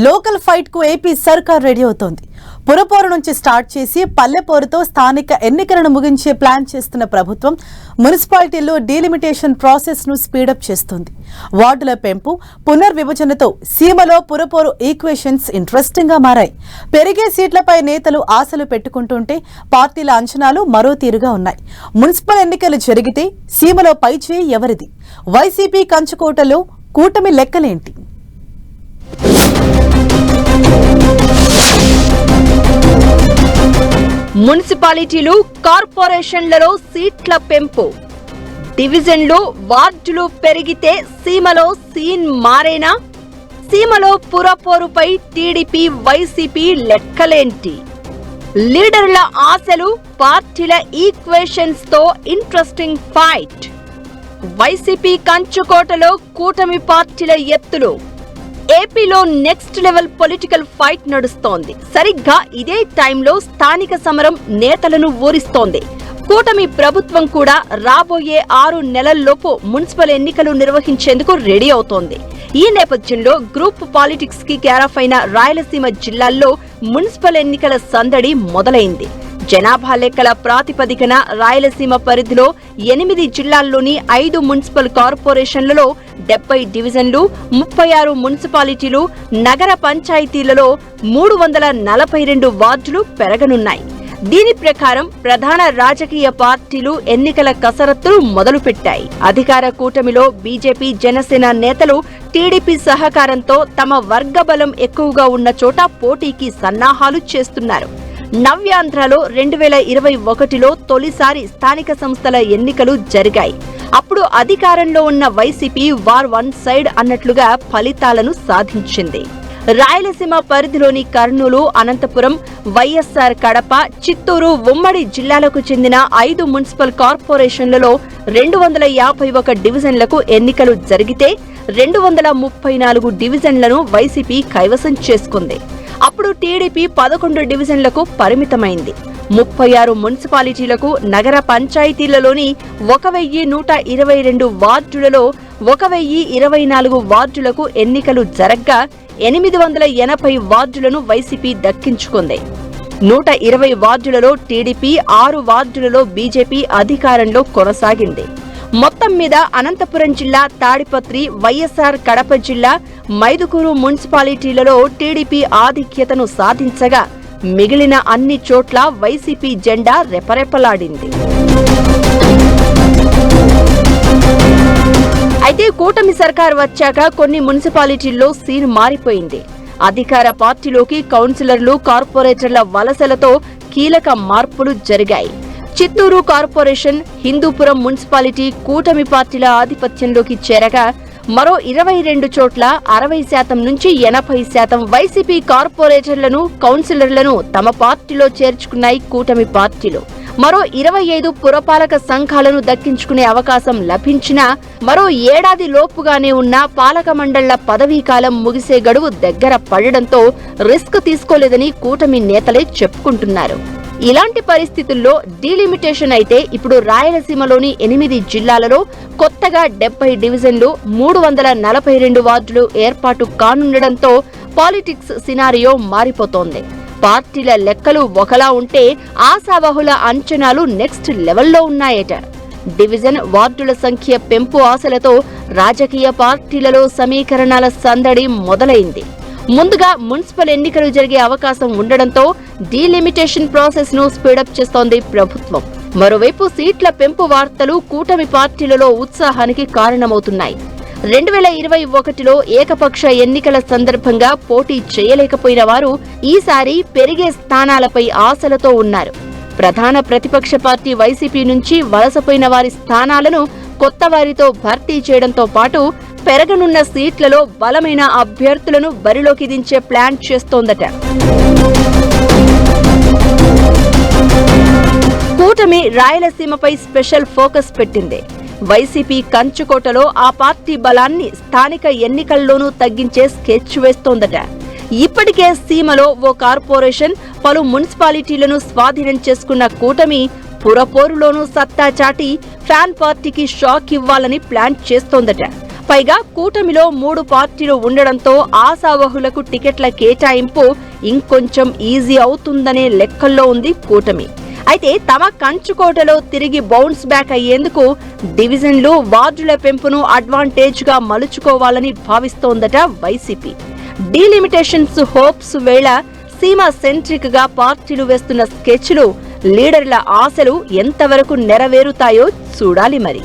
Local fight కు AP సర్కార్ ready అవుతోంది. పురపోరు నుంచి స్టార్ట్ చేసి పల్లెపోరుతో స్థానిక ఎన్నికలను ముగించే ప్లాన్ చేస్తున్న ప్రభుత్వం మున్సిపాలిటీల్లో డీలిమిటేషన్ ప్రాసెస్ ను స్పీడప్ చేస్తోంది. వార్డుల పెంపు, పునర్విభజనతో సీమలో పురపోరు ఈక్వేషన్స్ ఇంట్రెస్టింగ్ గా మారాయి. పెరిగే సీట్లపై నేతలు ఆశలు పెట్టుకుంటుంటే పార్టీల అంచనాలు మరో తీరుగా ఉన్నాయి. మున్సిపల్ ఎన్నికలు జరిగితే సీమలో పైచేయి ఎవరిది? వైసీపీ కంచుకోటలో కూటమి లెక్కలేంటి? మున్సిపాలిటీలు, కార్పొరేషన్లలో సీట్ల పెంపు, డివిజన్లు, వార్డులు పెరిగితే సీమలో సీన్ మారేనా? సీమలో పురపోరుపై టీడీపీ, వైసీపీ లెక్కలేంటి? లీడర్ల ఆశలు, పార్టీల ఈక్వేషన్స్ తో ఇంట్రెస్టింగ్ ఫైట్. వైసీపీ కంచుకోటలో కూటమి పార్టీల ఎత్తులు. ఏపీలో నెక్స్ట్ లెవెల్ పొలిటికల్ ఫైట్ నడుస్తోంది. సరిగ్గా ఇదే టైంలో స్థానిక సమరం నేతలను ఊరిస్తోంది. కూటమి ప్రభుత్వం కూడా రాబోయే 6 నెలల్లోపు మున్సిపల్ ఎన్నికలు నిర్వహించేందుకు రెడీ అవుతోంది. ఈ నేపథ్యంలో గ్రూప్ పాలిటిక్స్ కి కేరాఫ్ అయిన రాయలసీమ జిల్లాల్లో మున్సిపల్ ఎన్నికల సందడి మొదలైంది. జనాభా లెక్కల ప్రాతిపదికన రాయలసీమ పరిధిలో 8 జిల్లాల్లోని 5 మున్సిపల్ కార్పొరేషన్లలో 70 డివిజన్లు, 36 మున్సిపాలిటీలు, నగర పంచాయతీలలో 342 వార్డులు పెరగనున్నాయి. దీని ప్రకారం ప్రధాన రాజకీయ పార్టీలు ఎన్నికల కసరత్తులు మొదలుపెట్టాయి. అధికార కూటమిలో బీజేపీ, జనసేన నేతలు టీడీపీ సహకారంతో తమ వర్గబలం ఎక్కువగా ఉన్న చోట పోటీకి సన్నాహాలు చేస్తున్నారు. నవ్యాంధ్రలో 2021లో తొలిసారి స్థానిక సంస్థల ఎన్నికలు జరిగాయి. అప్పుడు అధికారంలో ఉన్న వైసీపీ వార్ వన్ సైడ్ అన్నట్లుగా ఫలితాలను సాధించింది. రాయలసీమ పరిధిలోని కర్నూలు, అనంతపురం, వైఎస్ఆర్ కడప, చిత్తూరు ఉమ్మడి జిల్లాలకు చెందిన 5 మున్సిపల్ కార్పొరేషన్లలో 251 డివిజన్లకు ఎన్నికలు జరిగితే 234 డివిజన్లను వైసీపీ కైవసం చేసుకుంది. అప్పుడు టీడీపీ 11 డివిజన్లకు పరిమితమైంది. 36 మున్సిపాలిటీలకు, నగర పంచాయతీలలోని 1122 వార్డులలో 1024 వార్డులకు ఎన్నికలు జరగ్గా 880 వార్డులను వైసీపీ దక్కించుకుంది. 120 వార్డులలో టీడీపీ, 6 వార్డులలో బీజేపీ అధికారంలో కొనసాగింది. మొత్తం మీద అనంతపురం జిల్లా, తాడిపత్రి, వైఎస్ఆర్ కడప జిల్లా, మైదుకూరు మున్సిపాలిటీలలో టీడీపీ ఆధిక్యతను సాధించగా మిగిలిన అన్ని చోట్ల వైసీపీ జెండా రెపరెపలాడింది. అయితే కూటమి సర్కార్ వచ్చాక కొన్ని మున్సిపాలిటీల్లో సీన్ మారిపోయింది. అధికార పార్టీలోకి కౌన్సిలర్లు, కార్పొరేటర్ల వలసలతో కీలక మార్పులు జరిగాయి. చిత్తూరు కార్పొరేషన్, హిందూపురం మున్సిపాలిటీ కూటమి పార్టీల ఆధిపత్యంలోకి చేరగా మరో 22 చోట్ల 60% నుంచి 80% వైసీపీ కార్పొరేటర్లను, కౌన్సిలర్లను తమ పార్టీలో చేర్చుకున్నాయి కూటమి పార్టీలు. మరో 25 పురపాలక సంఘాలను దక్కించుకునే అవకాశం లభించినా మరో ఏడాది లోపుగానే ఉన్న పాలక మండళ్ల పదవీకాలం ముగిసే గడువు దగ్గర పడడంతో రిస్క్ తీసుకోలేదని కూటమి నేతలే చెప్పుకుంటున్నారు. ఇలాంటి పరిస్థితుల్లో డీలిమిటేషన్ అయితే ఇప్పుడు రాయలసీమలోని 8 జిల్లాలలో కొత్తగా 70 డివిజన్లు, 342 వార్డులు ఏర్పాటు కానుండడంతో పాలిటిక్స్ సినారియో మారిపోతోంది. పార్టీల లెక్కలు ఒకలా ఉంటే ఆశావహుల అంచనాలు నెక్స్ట్ లెవెల్లో ఉన్నాయట. డివిజన్, వార్డుల సంఖ్య పెంపు ఆశలతో రాజకీయ పార్టీలలో సమీకరణాల సందడి మొదలైంది. ముందుగా మున్సిపల్ ఎన్నికలు జరిగే అవకాశం ఉండడంతో డీలిమిటేషన్ ప్రాసెస్ ను స్పీడప్ చేస్తోంది ప్రభుత్వం. మరోవైపు సీట్ల పెంపు వార్తలు కూటమి పార్టీలలో ఉత్సాహానికి కారణమవుతున్నాయి. 2021లో ఏకపక్ష ఎన్నికల సందర్భంగా పోటీ చేయలేకపోయిన వారు ఈసారి పెరిగే స్థానాలపై ఆశలతో ఉన్నారు. ప్రధాన ప్రతిపక్ష పార్టీ వైసీపీ నుంచి వలసపోయిన వారి స్థానాలను కొత్త వారితో భర్తీ చేయడంతో పాటు పెరగనున్న సీట్లలో బలమైన అభ్యర్థులను బరిలోకి దించే ప్లాన్ చేస్తోందట. కూటమి రాయలసీమపై స్పెషల్ ఫోకస్ పెట్టింది. వైసీపీ కంచుకోటలో ఆ పార్టీ బలాన్ని స్థానిక ఎన్నికల్లోనూ తగ్గించే స్కెచ్ వేస్తోందట. ఇప్పటికే సీమలో ఓ కార్పొరేషన్, పలు మున్సిపాలిటీలను స్వాధీనం చేసుకున్న కూటమి పురపోరులోనూ సత్తా చాటి ఫ్యాన్ పార్టీకి షాక్ ఇవ్వాలని ప్లాన్ చేస్తోందట. పైగా కూటమిలో 3 పార్టీలు ఉండడంతో ఆశావహులకు టికెట్ల కేటాయింపు ఇంకొంచెం ఈజీ అవుతుందనే లెక్కల్లో ఉంది కూటమి. అయితే తమ కంచుకోటలో తిరిగి బౌన్స్ బ్యాక్ అయ్యేందుకు డివిజన్లు, వార్డుల పెంపును అడ్వాంటేజ్ గా మలుచుకోవాలని భావిస్తోందట వైసీపీ. డీలిమిటేషన్స్ హోప్స్ వేళ సీమ సెంట్రిక్ గా పార్టీలు వేస్తున్న స్కెచ్లు, లీడర్ల ఆశలు ఎంతవరకు నెరవేరుతాయో చూడాలి మరి.